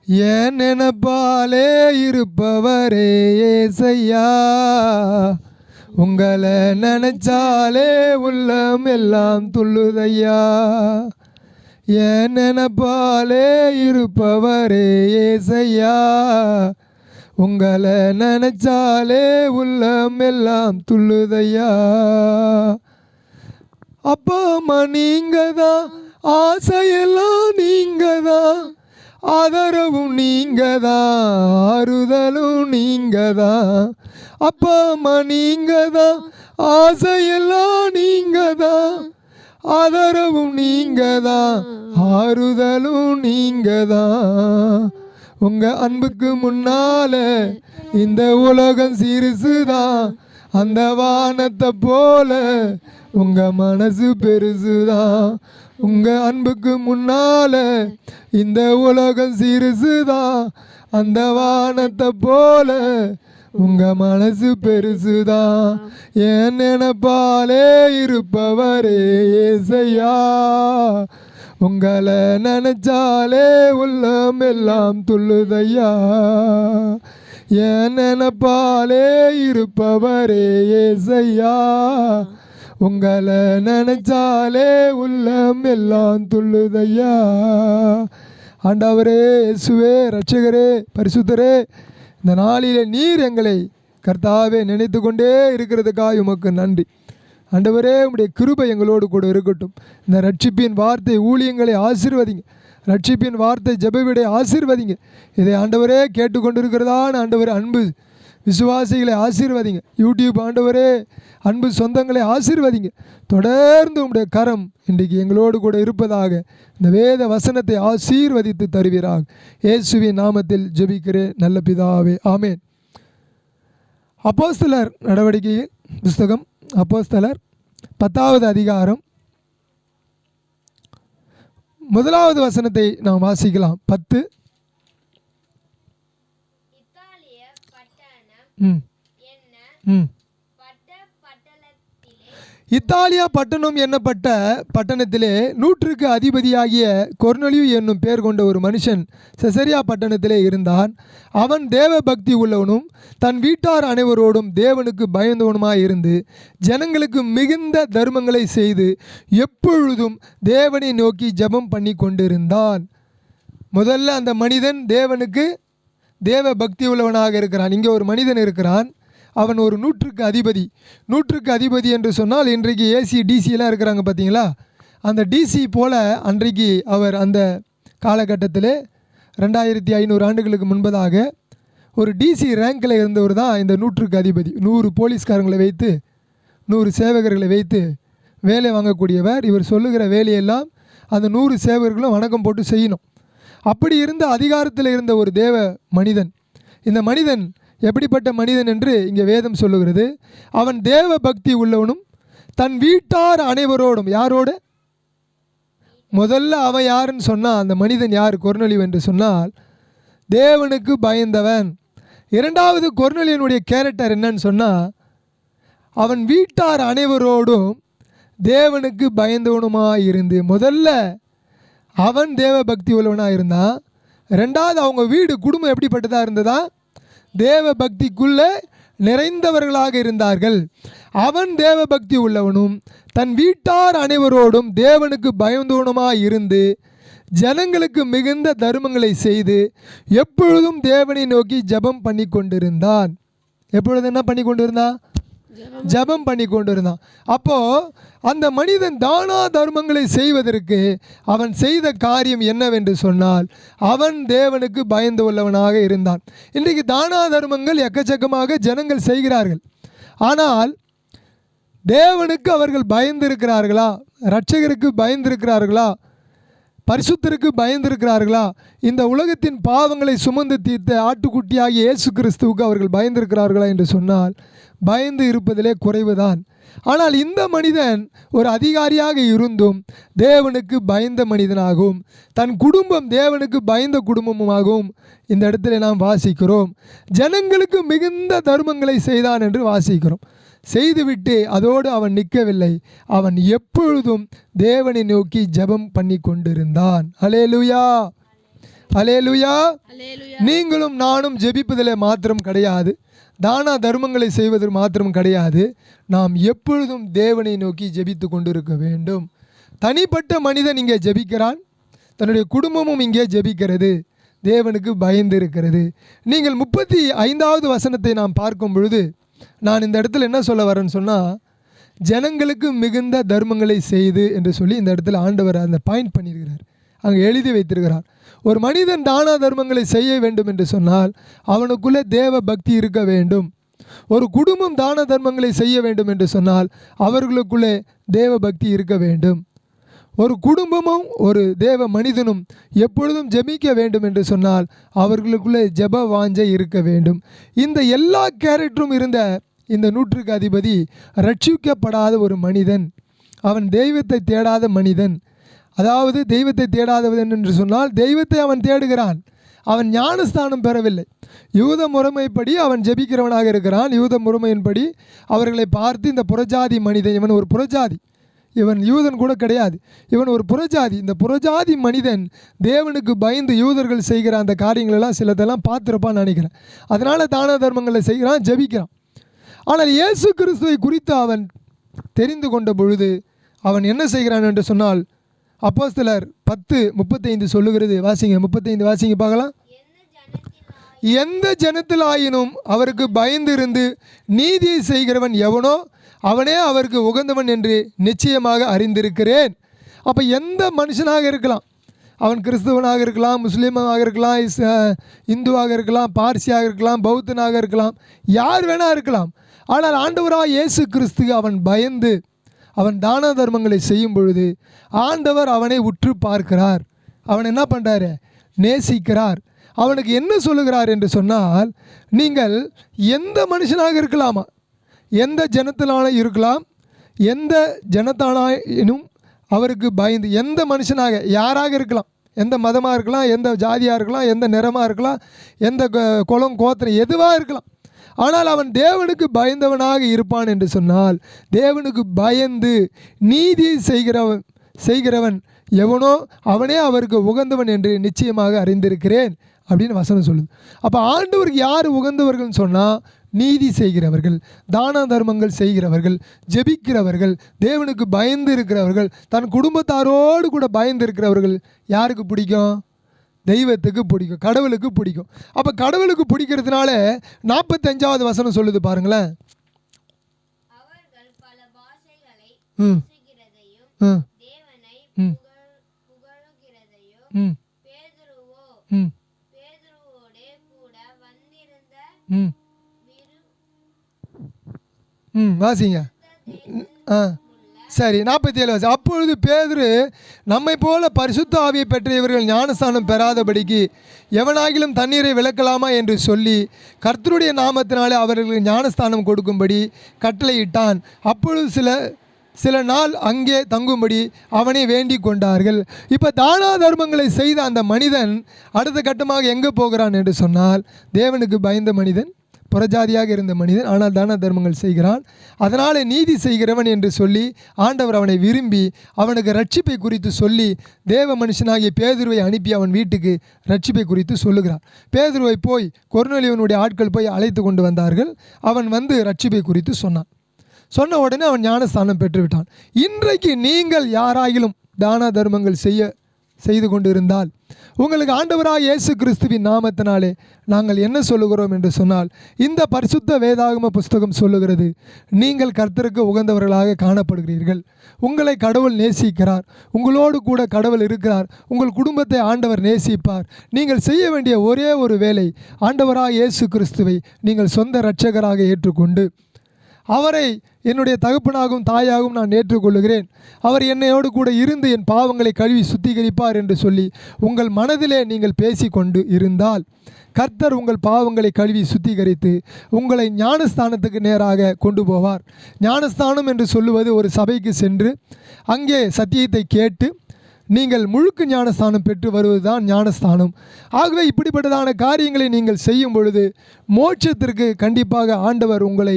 என் நினைப்பாலே இருப்பவரே ஏசையா, உங்களை நினைச்சாலே உள்ளம் எல்லாம் துள்ளுதையா. என் நினைப்பாலே இருப்பவரே ஏசையா, உங்களை நினைச்சாலே உள்ளம் எல்லாம் துள்ளுதையா. அப்பா அம்மா நீங்க தான், ஆசையெல்லாம் நீங்க தான், ஆதரவும் நீங்க தான், ஆறுதலும் நீங்க தான். அப்பா அம்மா நீங்க தான், ஆசையெல்லாம் நீங்க தான், ஆதரவும் நீங்க தான், ஆறுதலும் நீங்க தான். உங்க அன்புக்கு முன்னால இந்த உலகம் சிறுசுதான், அந்த வானத்தை போல உங்க மனசு பெருசுதான். உங்க அன்புக்கு முன்னால இந்த உலகம் சிறுசுதான், அந்த வானத்தை போல உங்க மனசு பெருசுதான். என் நினைப்பாலே இருப்பவரே ஏசையா, உங்களை நினைச்சாலே உள்ளம் எல்லாம் துள்ளுதையா. என் நினைப்பாலே இருப்பவரே ஏசையா, உங்களை நினைச்சாலே உள்ளம் எல்லாம் துள்ளுதையா. ஆண்டவரே, இயேசுவே, இரட்சகரே, பரிசுத்தரே, இந்த நாளிலே நீர் எங்களை கர்த்தாவே நினைத்து கொண்டே இருக்கிறதுக்காக உமக்கு நன்றி. ஆண்டவரே, உம்முடைய கிருபை எங்களோடு கூட இருக்கட்டும். இந்த ரட்சிப்பின் வார்த்தை ஊழியங்களை ஆசீர்வதிங்க. ரட்சிப்பின் வார்த்தை ஜெபவிடை ஆசீர்வதிங்க. இதை ஆண்டவரே கேட்டுக்கொண்டிருக்கிறதான ஆண்டவரே அன்பு விசுவாசிகளை ஆசீர்வதிங்க. யூடியூப் ஆண்டவரே அன்பு சொந்தங்களை ஆசீர்வதிங்க. தொடர்ந்து உம்முடைய கரம் இன்றைக்கு எங்களோடு கூட இருப்பதாக இந்த வேத வசனத்தை ஆசீர்வதித்து தருவீராக. இயேசுவின் நாமத்தில் ஜெபிக்கிறேன் நல்ல பிதாவே, ஆமேன். அப்போஸ்தலர் நடவடிக்கையின் புஸ்தகம், அப்போஸ்தலர் 10வது அதிகாரம் 1வது வசனத்தை நாம் வாசிக்கலாம். 10. இத்தாலியா பட்டணம் என்னப்பட்ட பட்டணத்திலே 100க்கு அதிபதியாகிய கொர்நேலியு என்னும் பேர் கொண்ட ஒரு மனுஷன் செசரியா பட்டணத்திலே இருந்தான். அவன் தேவ பக்தி உள்ளவனும் தன் வீட்டார் அனைவரோடும் தேவனுக்கு பயந்தவனுமாய் இருந்து ஜனங்களுக்கு மிகுந்த தர்மங்களை செய்து எப்பொழுதும் தேவனை நோக்கி ஜெபம் பண்ணி கொண்டிருந்தான். முதல்ல அந்த மனிதன் தேவனுக்கு தேவ பக்தி உள்ளவனாக இருக்கிறான். இங்கே ஒரு மனிதன் இருக்கிறான், அவன் ஒரு 100க்கு அதிபதி. 100க்கு அதிபதி என்று சொன்னால் இன்றைக்கு ஏசி டிசியெலாம் இருக்கிறாங்க பார்த்தீங்களா, அந்த டிசி போல் அன்றைக்கு அவர் அந்த காலகட்டத்தில் 2500 ஆண்டுகளுக்கு முன்பதாக ஒரு டிசி ரேங்கில் இருந்தவர் தான் இந்த 100க்கு அதிபதி. 100 போலீஸ்காரங்களை வைத்து 100 சேவகர்களை வைத்து வேலை வாங்கக்கூடியவர். இவர் சொல்லுகிற வேலையெல்லாம் அந்த 100 சேவகர்களும் வணக்கம் போட்டு செய்யணும். அப்படி இருந்த அதிகாரத்தில் இருந்த ஒரு தேவ மனிதன். இந்த மனிதன் எப்படிப்பட்ட மனிதன் என்று இங்கே வேதம் சொல்லுகிறது. அவன் தேவ பக்தி உள்ளவனும் தன் வீட்டார் அனைவரோடும், யாரோடு? முதல்ல அவன் யாருன்னு சொன்னால், அந்த மனிதன் யார்? கொர்நேலியு என்று சொன்னால் தேவனுக்கு பயந்தவன். இரண்டாவது கொர்நேலியனுடைய கேரக்டர் என்னன்னு சொன்னால், அவன் வீட்டார் அனைவரோடும் தேவனுக்கு பயந்தவனுமாக இருந்து, முதல்ல அவன் தேவ பக்தி உள்ளவனாக இருந்தான். ரெண்டாவது அவங்க வீடு குடும்பம் எப்படிப்பட்டதாக இருந்ததா? தேவ பக்திக்குள்ளே நிறைந்தவர்களாக இருந்தார்கள். அவன் தேவ பக்தி உள்ளவனும் தன் வீட்டார் அனைவரோடும் தேவனுக்கு பயந்தவனுமாய் இருந்து ஜனங்களுக்கு மிகுந்த தர்மங்களை செய்து எப்பொழுதும் தேவனை நோக்கி ஜெபம் பண்ணி கொண்டிருந்தான். எப்பொழுது என்ன பண்ணி கொண்டிருந்தான்? ஜெபம் பண்ணி கொண்டிருந்தான். அப்போது அந்த மனிதன் தானா தர்மங்களை செய்வதற்கு அவன் செய்த காரியம் என்னவென்று சொன்னால், அவன் தேவனுக்கு பயந்து உள்ளவனாக இருந்தான். இன்றைக்கு தானா தர்மங்கள் எக்கச்சக்கமாக ஜனங்கள் செய்கிறார்கள். ஆனால் தேவனுக்கு அவர்கள் பயந்திருக்கிறார்களா? இரட்சகருக்கு பயந்திருக்கிறார்களா? பரிசுத்தருக்கு பயந்திருக்கிறார்களா? இந்த உலகத்தின் பாவங்களை சுமந்து தீர்த்த ஆட்டுக்குட்டியாகிய இயேசு கிறிஸ்துவுக்கு அவர்கள் பயந்திருக்கிறார்களா என்று சொன்னால் பயந்து இருப்பதிலே குறைவுதான். ஆனால் இந்த மனிதன் ஒரு அதிகாரியாக இருந்தும் தேவனுக்கு பயந்த மனிதனாகவும் தன் குடும்பம் தேவனுக்கு பயந்த குடும்பமாகவும் இந்த இடத்துல நாம் வாசிக்கிறோம். ஜனங்களுக்கு மிகுந்த தர்மங்களை செய்தான் என்று வாசிக்கிறோம். செய்துவிட்டு அதோடு அவன் நிற்கவில்லை, அவன் எப்பொழுதும் தேவனை நோக்கி ஜெபம் பண்ணி கொண்டிருந்தான். அல்லேலூயா. அல்லேலூயா. நீங்களும் நானும் ஜெபிப்பதில் மாத்திரம் கிடையாது, தான தர்மங்களை செய்வது மாத்திரம் கிடையாது, நாம் எப்பொழுதும் தேவனை நோக்கி ஜெபித்து கொண்டு இருக்க வேண்டும். தனிப்பட்ட மனிதன் இங்கே ஜெபிக்கிறான், தன்னுடைய குடும்பமும் இங்கே ஜெபிக்கிறது, தேவனுக்கு பயந்து இருக்கிறது. நீங்கள் 35வது வசனத்தை நாம் பார்க்கும் பொழுது, நான் இந்த இடத்துல என்ன சொல்ல வரேன்னு சொன்னால், ஜனங்களுக்கு மிகுந்த தர்மங்களை செய்து என்று சொல்லி இந்த இடத்துல ஆண்டவர் அந்த பாயிண்ட் பண்ணியிருக்கிறார், அங்கே எழுதி வைத்திருக்கிறார். ஒரு மனிதன் தான தர்மங்களை செய்ய வேண்டும் என்று சொன்னால் அவனுக்குள்ளே தேவ பக்தி இருக்க வேண்டும். ஒரு குடும்பம் தான தர்மங்களை செய்ய வேண்டும் என்று சொன்னால் அவர்களுக்குள்ளே தேவ பக்தி இருக்க வேண்டும். ஒரு குடும்பமும் ஒரு தேவ மனிதனும் எப்பொழுதும் ஜெபிக்க வேண்டும் என்று சொன்னால் அவர்களுக்குள்ளே ஜெப வாஞ்சை இருக்க வேண்டும். இந்த எல்லா கேரக்டரும் இருந்த இந்த நூற்றுக்கு அதிபதி ரட்சிக்கப்படாத ஒரு மனிதன், அவன் தெய்வத்தை தேடாத மனிதன். அதாவது தெய்வத்தை தேடாதவன் என்று சொன்னால் தெய்வத்தை அவன் தேடுகிறான், அவன் ஞானஸ்தானம் பெறவில்லை. யூத முறைமைப்படி அவன் ஜெபிக்கிறவனாக இருக்கிறான். யூத முறைமையின்படி அவர்களை பார்த்து இந்த புறஜாதி மனிதன், இவன் ஒரு புறஜாதி, இவன் யூதன் கூட கிடையாது, இவன் ஒரு புறஜாதி. இந்த புறஜாதி மனிதன் தேவனுக்கு பயந்து யூதர்கள் செய்கிற அந்த காரியங்களெல்லாம் சிலதெல்லாம் பார்த்துருப்பான்னு நினைக்கிறேன். அதனால் தான தர்மங்களை செய்கிறான், ஜெபிக்கிறான். ஆனால் இயேசு கிறிஸ்துவை குறித்து அவன் தெரிந்து கொண்ட பொழுது அவன் என்ன செய்கிறான் என்று சொன்னால், அப்போஸ்தலர் 10:35 சொல்லுகிறது. வாசிங்க, 35 வாசிங்க பார்க்கலாம். எந்த ஜனத்தில் ஆயினும் அவருக்கு பயந்திருந்து நீதியை செய்கிறவன் எவனோ அவனே அவருக்கு உகந்தவன் என்று நிச்சயமாக அறிந்திருக்கிறேன். அப்போ எந்த மனுஷனாக இருக்கலாம், அவன் கிறிஸ்துவனாக இருக்கலாம், முஸ்லீமாக இருக்கலாம், இந்துவாக இருக்கலாம், பார்சியாக இருக்கலாம், பௌத்தனாக இருக்கலாம், யார் வேணா இருக்கலாம். ஆனால் ஆண்டவராக இயேசு கிறிஸ்து அவன் பயந்து அவன் தான தர்மங்களை செய்யும் பொழுது ஆண்டவர் அவனை உற்று பார்க்கிறார். அவன் என்ன பண்ணுறாரு? நேசிக்கிறார். அவனுக்கு என்ன சொல்லுகிறார் என்று சொன்னால், நீங்கள் எந்த மனுஷனாக இருக்கலாமா, எந்த ஜனத்தினால இருக்கலாம், எந்த ஜனத்தானாயினும் அவருக்கு பயந்து, எந்த மனுஷனாக யாராக இருக்கலாம், எந்த மதமாக இருக்கலாம், எந்த ஜாதியாக இருக்கலாம், எந்த நிறமாக இருக்கலாம், எந்த குலம் கோத்திரம் எதுவாக இருக்கலாம், ஆனால் அவன் தேவனுக்கு பயந்தவனாக இருப்பான் என்று சொன்னால், தேவனுக்கு பயந்து நீதி செய்கிறவன் எவனோ அவனே அவருக்கு உகந்தவன் என்று நிச்சயமாக அறிந்திருக்கிறேன் அப்படின்னு வசனம் சொல்லுது. அப்போ ஆண்டவருக்கு யார் உகந்தவர்கள்னு சொன்னால், நீதி செய்கிறவர்கள், தான தர்மங்கள் செய்கிறவர்கள், ஜெபிக்கிறவர்கள், தேவனுக்கு பயந்து இருக்கிறவர்கள், தன் குடும்பத்தாரோடு கூட பயந்து இருக்கிறவர்கள் யாருக்கு பிடிக்கும்? தெய்வத்துக்கு பிடிக்கும், கடவுளுக்கு பிடிக்கும். அப்போ கடவுளுக்கு பிடிக்கிறதுனால 45வது வசனம் சொல்லுது பாருங்களேன். வாசிங்க. சரி, 47 வருஷம். அப்பொழுது பேதுரு, நம்மை போல பரிசுத்த ஆவியை பெற்ற இவர்கள் ஞானஸ்தானம் பெறாதபடிக்கு எவனாகிலும் தண்ணீரை விளக்கலாமா என்று சொல்லி கர்த்தருடைய நாமத்தினாலே அவர்களுக்கு ஞானஸ்தானம் கொடுக்கும்படி கட்டளையிட்டான். அப்பொழுது சில நாள் அங்கே தங்கும்படி அவனை வேண்டிக் கொண்டார்கள். இப்போ தான தர்மங்களை செய்த அந்த மனிதன் அடுத்த கட்டமாக எங்கே போகிறான் என்று சொன்னால், தேவனுக்கு பயந்த மனிதன், புறஜாதியாக இருந்த மனிதன், ஆனால் தான தர்மங்கள் செய்கிறான். அதனால் நீதி செய்கிறவன் என்று சொல்லி ஆண்டவர் அவனை விரும்பி அவனுக்கு ரட்சிப்பை குறித்து சொல்லி தேவ மனுஷனாகிய பேதுருவை அனுப்பி அவன் வீட்டுக்கு ரட்சிப்பை குறித்து சொல்லுகிறார். பேதுருவை போய் கொர்நேலியுனுடைய ஆட்கள் போய் அழைத்து கொண்டு வந்தார்கள். அவன் வந்து ரட்சிப்பை குறித்து சொன்ன உடனே அவன் ஞானஸ்தானம் பெற்றுவிட்டான். இன்றைக்கு நீங்கள் யாராயிலும் தான தர்மங்கள் செய்து கொண்டு இருந்தால், உங்களுக்கு ஆண்டவராக இயேசு கிறிஸ்துவின் நாமத்தினாலே நாங்கள் என்ன சொல்லுகிறோம் என்று சொன்னால், இந்த பரிசுத்த வேதாகம புஸ்தகம் சொல்லுகிறது, நீங்கள் கர்த்தருக்கு உகந்தவர்களாக காணப்படுகிறீர்கள், உங்களை கடவுள் நேசிக்கிறார், உங்களோடு கூட கடவுள் இருக்கிறார், உங்கள் குடும்பத்தை ஆண்டவர் நேசிப்பார். நீங்கள் செய்ய வேண்டிய ஒரே ஒரு வேலை, ஆண்டவராக இயேசு கிறிஸ்துவை நீங்கள் சொந்த இரட்சகராக ஏற்றுக்கொண்டு அவரை என்னுடைய தகப்பனாகவும் தாயாகவும் நான் ஏற்றுக்கொள்ளுகிறேன், அவர் என்னையோடு கூட இருந்து என் பாவங்களை கழுவி சுத்திகரிப்பார் என்று சொல்லி உங்கள் மனதிலே நீங்கள் பேசி கொண்டு இருந்தால், கர்த்தர் உங்கள் பாவங்களை கழுவி சுத்திகரித்து உங்களை ஞானஸ்தானத்துக்கு நேராக கொண்டு போவார். ஞானஸ்தானம் என்று சொல்லுவது ஒரு சபைக்கு சென்று அங்கே சத்தியத்தை கேட்டு நீங்கள் முழுக்க ஞானஸ்தானம் பெற்று வருவது தான் ஞானஸ்தானம். ஆகவே இப்படிப்பட்டதான காரியங்களை நீங்கள் செய்யும் பொழுது மோட்சத்திற்கு கண்டிப்பாக ஆண்டவர் உங்களை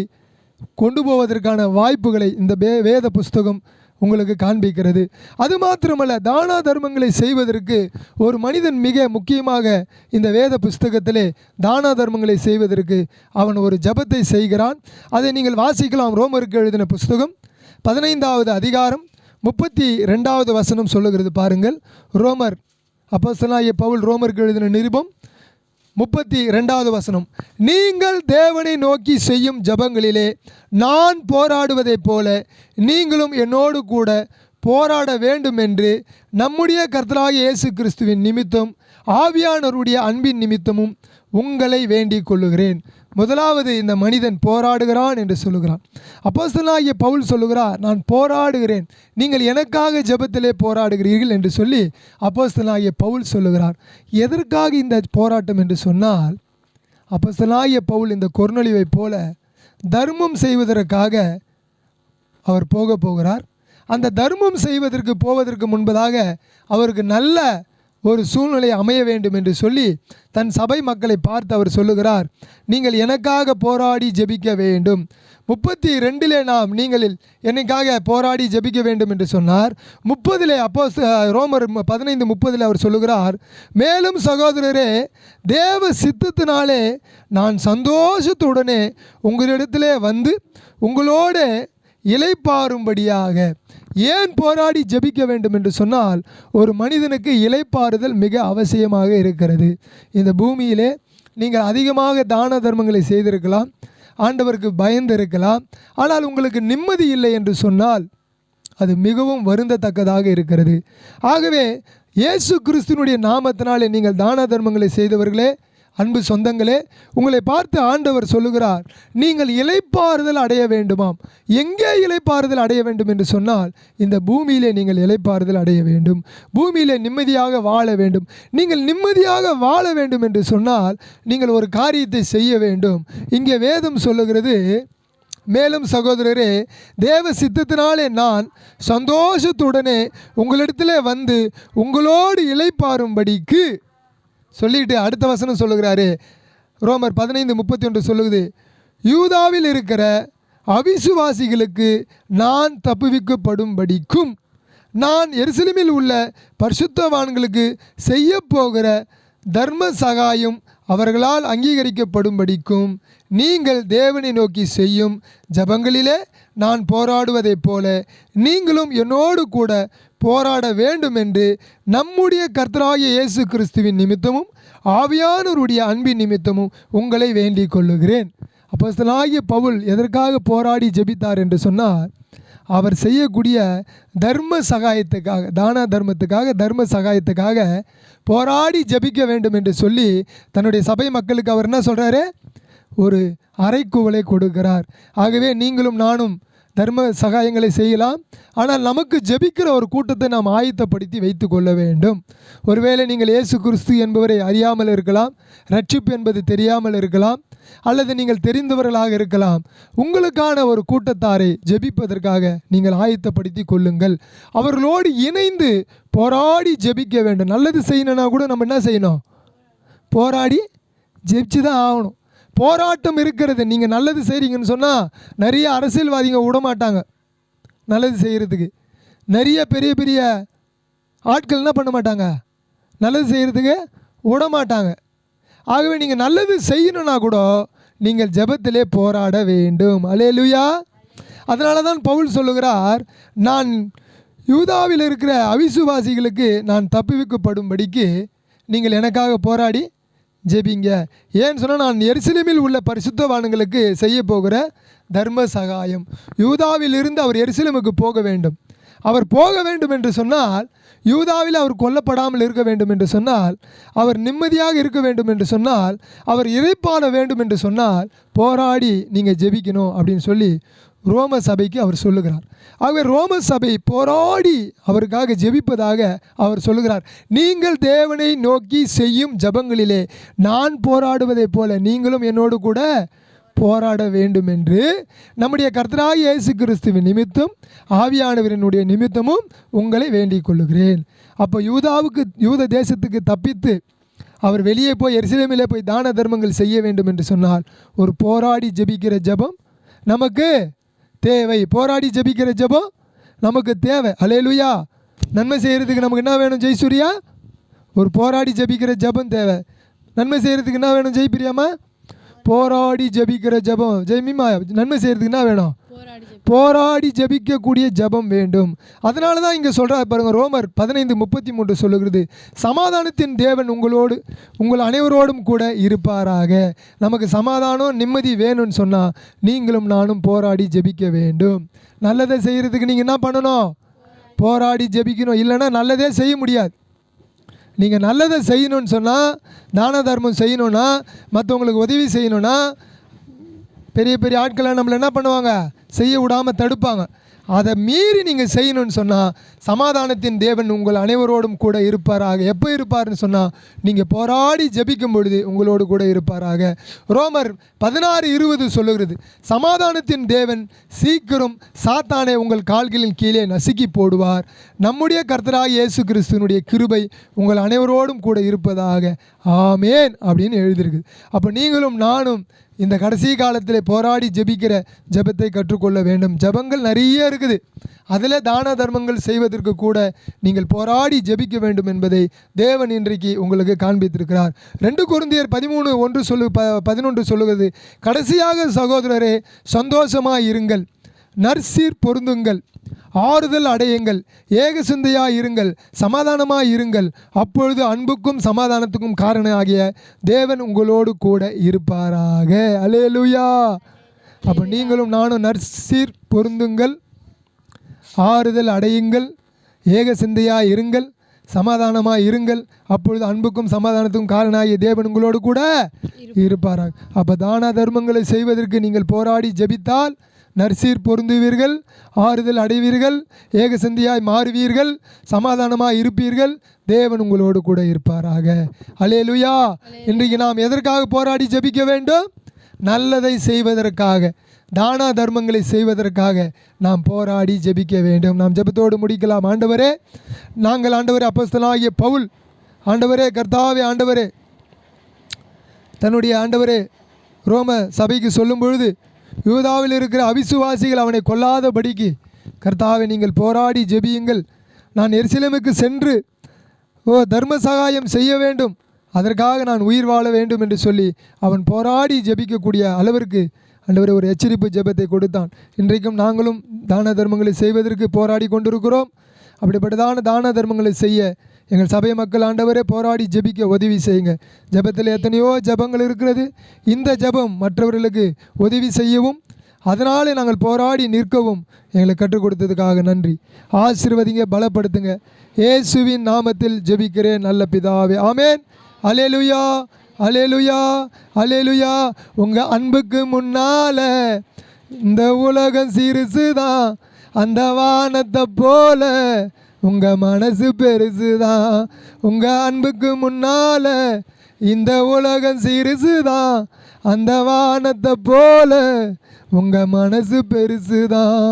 கொண்டு போவதற்கான வாய்ப்புகளை இந்த வேத புஸ்தகம் உங்களுக்கு காண்பிக்கிறது. அது மாத்திரமல்ல, தான தர்மங்களை செய்வதற்கு ஒரு மனிதன் மிக முக்கியமாக இந்த வேத புஸ்தகத்திலே தான தர்மங்களை செய்வதற்கு அவன் ஒரு ஜெபத்தை செய்கிறான். அதை நீங்கள் வாசிக்கலாம். ரோமருக்கு எழுதின புஸ்தகம் 15வது அதிகாரம் 32வது வசனம் சொல்லுகிறது பாருங்கள். ரோமர் அப்போஸ்தலனாகிய பவுல் ரோமருக்கு எழுதின நிருபம் 32வது வசனம், நீங்கள் தேவனை நோக்கி செய்யும் ஜெபங்களிலே நான் போராடுவதைப் போல நீங்களும் என்னோடு கூட போராட வேண்டும் என்று நம்முடைய கர்த்தராகிய இயேசு கிறிஸ்துவின் நிமித்தம் ஆவியானவருடைய அன்பின் நிமித்தமும் உங்களை வேண்டிக் கொள்ளுகிறேன். முதலாவது இந்த மனிதன் போராடுகிறான் என்று சொல்லுகிறான். அப்போஸ்தலனாகிய பவுல் சொல்லுகிறார், நான் போராடுகிறேன், நீங்கள் எனக்காக ஜெபத்திலே போராடுகிறீர்கள் என்று சொல்லி அப்போஸ்தலனாகிய பவுல் சொல்லுகிறார். எதற்காக இந்த போராட்டம் என்று சொன்னால், அப்போஸ்தலனாகிய பவுல் இந்த கொர்நேலியுவைப் போல தர்மம் செய்வதற்காக அவர் போகிறார். அந்த தர்மம் செய்வதற்கு போவதற்கு முன்பதாக அவருக்கு நல்ல ஒரு சூழ்நிலை அமைய வேண்டும் என்று சொல்லி தன் சபை மக்களை பார்த்து அவர் சொல்லுகிறார், நீங்கள் எனக்காக போராடி ஜெபிக்க வேண்டும். 32 நாம் நீங்கள் எனக்காக போராடி ஜெபிக்க வேண்டும் என்று சொன்னார். 30 ரோமர் 15:30 அவர் சொல்லுகிறார், மேலும் சகோதரரே, தேவ சித்தத்தினாலே நான் சந்தோஷத்துடனே உங்களிடத்திலே வந்து உங்களோட இளைப்பாறும்படியாக. ஏன் போராடி ஜெபிக்க வேண்டும் என்று சொன்னால், ஒரு மனிதனுக்கு இளைப்பாறுதல் மிக அவசியமாக இருக்கிறது. இந்த பூமியிலே நீங்கள் அதிகமாக தான தர்மங்களை செய்திருக்கலாம், ஆண்டவருக்கு பயந்து இருக்கலாம், ஆனால் உங்களுக்கு நிம்மதி இல்லை என்று சொன்னால் அது மிகவும் வருந்தத்தக்கதாக இருக்கிறது. ஆகவே இயேசு கிறிஸ்துவினுடைய நாமத்தினாலே நீங்கள் தான தர்மங்களை செய்தவர்களே, அன்பு சொந்தங்களே, உங்களை பார்த்து ஆண்டவர் சொல்லுகிறார், நீங்கள் இளைப்பாறுதல் அடைய வேண்டுமாம். எங்கே இளைப்பாறுதல் அடைய வேண்டும் என்று சொன்னால், இந்த பூமியிலே நீங்கள் இளைப்பாறுதல் அடைய வேண்டும், பூமியிலே நிம்மதியாக வாழ வேண்டும். நீங்கள் நிம்மதியாக வாழ வேண்டும் என்று சொன்னால் நீங்கள் ஒரு காரியத்தை செய்ய வேண்டும். இங்கே வேதம் சொல்லுகிறது, மேலும் சகோதரரே, தேவ சித்தத்தினாலே நான் சந்தோஷத்துடனே உங்களிடத்திலே வந்து உங்களோடு இளைப்பாறும்படிக்கு சொல்லிட்டு அடுத்த வசனம் சொல்லுகிறாரு. ரோமர் 15:31 சொல்லுது, யூதாவில் இருக்கிற அவிசுவாசிகளுக்கு நான் தப்புவிக்கப்படும்படிக்கும் நான் எருசலேமில் உள்ள பரிசுத்தவான்களுக்கு செய்ய போகிற தர்ம சகாயம் அவர்களால் அங்கீகரிக்கப்படும்படிக்கும் நீங்கள் தேவனை நோக்கி செய்யும் ஜெபங்களிலே நான் போராடுவதைப் போல நீங்களும் என்னோடு கூட போராட வேண்டும் என்று நம்முடைய கர்த்தராகிய இயேசு கிறிஸ்துவின் நிமித்தமும் ஆவியானவருடைய அன்பின் நிமித்தமும் உங்களை வேண்டிக் கொள்ளுகிறேன். அப்போஸ்தலனாகிய பவுல் எதற்காக போராடி ஜெபித்தார் என்று சொன்னால், அவர் செய்யக்கூடிய தர்ம சகாயத்துக்காக, தான தர்மத்துக்காக, தர்ம சகாயத்துக்காக போராடி ஜெபிக்க வேண்டும் என்று சொல்லி தன்னுடைய சபை மக்களுக்கு அவர் என்ன சொல்கிறாரு, ஒரு அறைக்கூவலை கொடுக்கிறார். ஆகவே நீங்களும் நானும் தர்ம சகாயங்களை செய்யலாம், ஆனால் நமக்கு ஜெபிக்கிற ஒரு கூட்டத்தை நாம் ஆயத்தப்படுத்தி வைத்து கொள்ள வேண்டும். ஒருவேளை நீங்கள் இயேசு கிறிஸ்து என்பவரை அறியாமல் இருக்கலாம், ரட்சிப்பு என்பது தெரியாமல் இருக்கலாம், அல்லது நீங்கள் தெரிந்தவர்களாக இருக்கலாம். உங்களுக்கான ஒரு கூட்டத்தாரை ஜெபிப்பதற்காக நீங்கள் ஆயத்தப்படுத்தி கொள்ளுங்கள். அவர்களோடு இணைந்து போராடி ஜெபிக்க வேண்டும். நல்லது செய்யணும்னா கூட நம்ம என்ன செய்யணும், போராடி ஜெபிச்சு தான் ஆகணும். போராட்டம் இருக்கிறது. நீங்கள் நல்லது செய்கிறீங்கன்னு சொன்னால் நிறைய அரசியல்வாதிங்க விடமாட்டாங்க நல்லது செய்கிறதுக்கு. நிறைய பெரிய பெரிய ஆட்கள் என்ன பண்ண மாட்டாங்க, நல்லது செய்கிறதுக்கு விடமாட்டாங்க. ஆகவே நீங்கள் நல்லது செய்யணுன்னா கூட நீங்கள் ஜெபத்திலே போராட வேண்டும். அல்லேலூயா. அதனால தான் பவுல் சொல்லுகிறார், நான் யூதாவில் இருக்கிற அவிசுவாசிகளுக்கு நான் தப்புவிக்கப்படும்படிக்கு நீங்கள் எனக்காக போராடி ஜெபிங்க. ஏன்னு சொன்னால், நான் எருசலேமில் உள்ள பரிசுத்தவான்களுக்கு செய்ய போகிற தர்ம சகாயம். யூதாவில் இருந்து அவர் எருசலேமுக்கு போக வேண்டும். அவர் போக வேண்டும் என்று சொன்னால், யூதாவில் அவர் கொல்லப்படாமல் இருக்க வேண்டும் என்று சொன்னால், அவர் நிம்மதியாக இருக்க வேண்டும் என்று சொன்னால், அவர் இளைப்பாற வேண்டும் என்று சொன்னால் போராடி நீங்கள் ஜெபிக்கணும் அப்படின்னு சொல்லி ரோம சபைக்கு அவர் சொல்லுகிறார். ஆகவே ரோம சபை போராடி அவருக்காக ஜெபிப்பதாக அவர் சொல்லுகிறார். நீங்கள் தேவனை நோக்கி செய்யும் ஜெபங்களிலே நான் போராடுவதைப் போல நீங்களும் என்னோடு கூட போராட வேண்டும் என்று நம்முடைய கர்த்தராகிய இயேசு கிறிஸ்துவின் நிமித்தம் ஆவியானவரினுடைய நிமித்தமும் உங்களை வேண்டிக் கொள்ளுகிறேன். அப்போ யூத தேசத்துக்கு தப்பித்து அவர் வெளியே போய் எருசலேமிலே போய் தான தர்மங்கள் செய்ய வேண்டும் என்று சொன்னால் ஒரு போராடி ஜெபிக்கிற ஜெபம் நமக்கு தேவை. போராடி ஜெபிக்கிற ஜெபம் நமக்கு தேவை. அல்லேலூயா. நன்மை செய்கிறதுக்கு நமக்கு என்ன வேணும் ஜெயசூர்யா? ஒரு போராடி ஜெபிக்கிற ஜெபம் தேவை. நன்மை செய்கிறதுக்கு என்ன வேணும் ஜெயபிரியாமா? போராடி ஜெபிக்கிற ஜெபம். ஜெயமிமா, நன்மை செய்கிறதுக்கு என்ன வேணும்? போராடி ஜெபிக்கக்கூடிய ஜெபம் வேண்டும். அதனால தான் இங்கே சொல்கிறார் பாருங்கள், ரோமர் 15:33 சொல்லுகிறது, சமாதானத்தின் தேவன் உங்கள் அனைவரோடும் கூட இருப்பாராக. நமக்கு சமாதானம் நிம்மதி வேணும்னு சொன்னால் நீங்களும் நானும் போராடி ஜெபிக்க வேண்டும். நல்லதை செய்கிறதுக்கு நீங்கள் என்ன பண்ணணும்? போராடி ஜெபிக்கணும். இல்லைன்னா நல்லதே செய்ய முடியாது. நீங்கள் நல்லதை செய்யணும்னு சொன்னால், தான தர்மம் செய்யணுன்னா, மற்றவங்களுக்கு உதவி செய்யணுன்னா, பெரிய பெரிய ஆட்களை நம்மளை என்ன பண்ணுவாங்க? செய்ய விடாமல் தடுப்பாங்க. அதை மீறி நீங்கள் செய்யணும்னு சொன்னால் சமாதானத்தின் தேவன் உங்கள் அனைவரோடும் கூட இருப்பாராக. எப்போ இருப்பார்னு சொன்னால் நீங்கள் போராடி ஜெபிக்கும் பொழுது உங்களோடு கூட இருப்பாராக. ரோமர் 16:20 சொல்லுகிறது, சமாதானத்தின் தேவன் சீக்கிரம் சாத்தானை உங்கள் கால்களின் கீழே நசுக்கி போடுவார். நம்முடைய கர்த்தராகிய இயேசு கிறிஸ்துவினுடைய கிருபை உங்கள் அனைவரோடும் கூட இருப்பதாக. ஆமேன் அப்படின்னு எழுதியிருக்குது. அப்போ நீங்களும் நானும் இந்த கடைசி காலத்தில் போராடி ஜெபிக்கிற ஜெபத்தை கற்றுக்கொள்ள வேண்டும். ஜெபங்கள் நிறைய இருக்குது. அதில் தான தர்மங்கள் செய்வதற்கு கூட நீங்கள் போராடி ஜெபிக்க வேண்டும் என்பதை தேவன் இன்றைக்கு உங்களுக்கு காண்பித்திருக்கிறார். 2 கொரிந்தியர் 13:11 சொல்லுகிறது, கடைசியாக சகோதரரே, சந்தோஷமாய் இருங்கள், நற்சீர் பொருந்துங்கள், ஆறுதல் அடையுங்கள், ஏக சிந்தையாய் இருங்கள், சமாதானமாய் இருங்கள். அப்பொழுது அன்புக்கும் சமாதானத்துக்கும் காரணம் ஆகிய தேவன் உங்களோடு கூட இருப்பாராக. அல்லேலூயா. அப்போ நீங்களும் நானும் நற்சீர் பொருந்துங்கள், ஆறுதல் அடையுங்கள், ஏக சிந்தையாய் இருங்கள், சமாதானமாய் இருங்கள். அப்பொழுது அன்புக்கும் சமாதானத்துக்கும் காரணமாகிய தேவன் உங்களோடு கூட இருப்பாராக. அப்போ தான தர்மங்களை செய்வதற்கு நீங்கள் போராடி ஜெபித்தால் நற்சீர் பொருந்துவீர்கள், ஆறுதல் அடைவீர்கள், ஏக சிந்தையாய் மாறுவீர்கள், சமாதானமாய் இருப்பீர்கள். தேவன் உங்களோடு கூட இருப்பாராக. அல்லேலூயா. இன்றைக்கு நாம் எதற்காக போராடி ஜெபிக்க வேண்டும்? நல்லதை செய்வதற்காக, தான தர்மங்களை செய்வதற்காக நாம் போராடி ஜெபிக்க வேண்டும். நாம் ஜெபத்தோடு முடிக்கலாம். ஆண்டவரே, நாங்கள் ஆண்டவரே அப்போஸ்தலனாகிய பவுல், ஆண்டவரே கர்த்தாவே, ஆண்டவரே தன்னுடைய ஆண்டவரே ரோம சபைக்கு சொல்லும் பொழுது, யூதாவில் இருக்கிற அவிசுவாசிகள் அவனை கொல்லாதபடிக்கு கர்த்தாவே நீங்கள் போராடி ஜெபியுங்கள், நான் எருசலேமுக்கு சென்று தர்ம சகாயம் செய்ய வேண்டும், அதற்காக நான் உயிர் வாழ வேண்டும் என்று சொல்லி அவன் போராடி ஜெபிக்கக்கூடிய அளவிற்கு ஆண்டவரே ஒரு எச்சரிப்பு ஜெபத்தை கொடுத்தான். இன்றைக்கும் நாங்களும் தான தர்மங்களை செய்வதற்கு போராடி கொண்டிருக்கிறோம். அப்படிப்பட்டதான தான தர்மங்களை செய்ய எங்கள் சபை மக்கள் ஆண்டவரே போராடி ஜெபிக்க உதவி செய்யுங்க. ஜெபத்தில் எத்தனையோ ஜெபங்கள் இருக்கிறது. இந்த ஜெபம் மற்றவர்களுக்கு உதவி செய்யவும், அதனாலே நாங்கள் போராடி நிற்கவும் எங்களுக்கு கற்றுக் கொடுத்ததுக்காக நன்றி. ஆசீர்வதிங்க, பலப்படுத்துங்க. இயேசுவின் நாமத்தில் ஜெபிக்கிறேன் நல்ல பிதாவே, ஆமேன். அல்லேலூயா, அல்லேலூயா, அல்லேலூயா. உங்கள் அன்புக்கு முன்னால இந்த உலகம் சிறுசுதான், அந்த வானத்தை போல உங்கள் மனசு பெருசுதான். உங்கள் அன்புக்கு முன்னால் இந்த உலகம் சிறுசுதான், அந்த வானத்தை போல உங்கள் மனசு பெருசுதான்.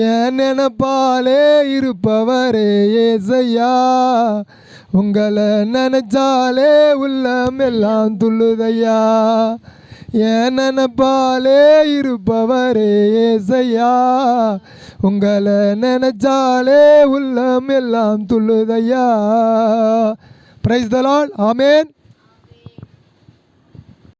என் நினைப்பாலே இருப்பவரே ஏசையா, உங்களை நினைச்சாலே உள்ளம் எல்லாம் துள்ளுதையா. என் நினைப்பாலே இருப்பவரே ஏசையா, உங்களை நினைச்சாலே உள்ளம் எல்லாம் துள்ளுதையா. Praise the Lord. ஆமேன்.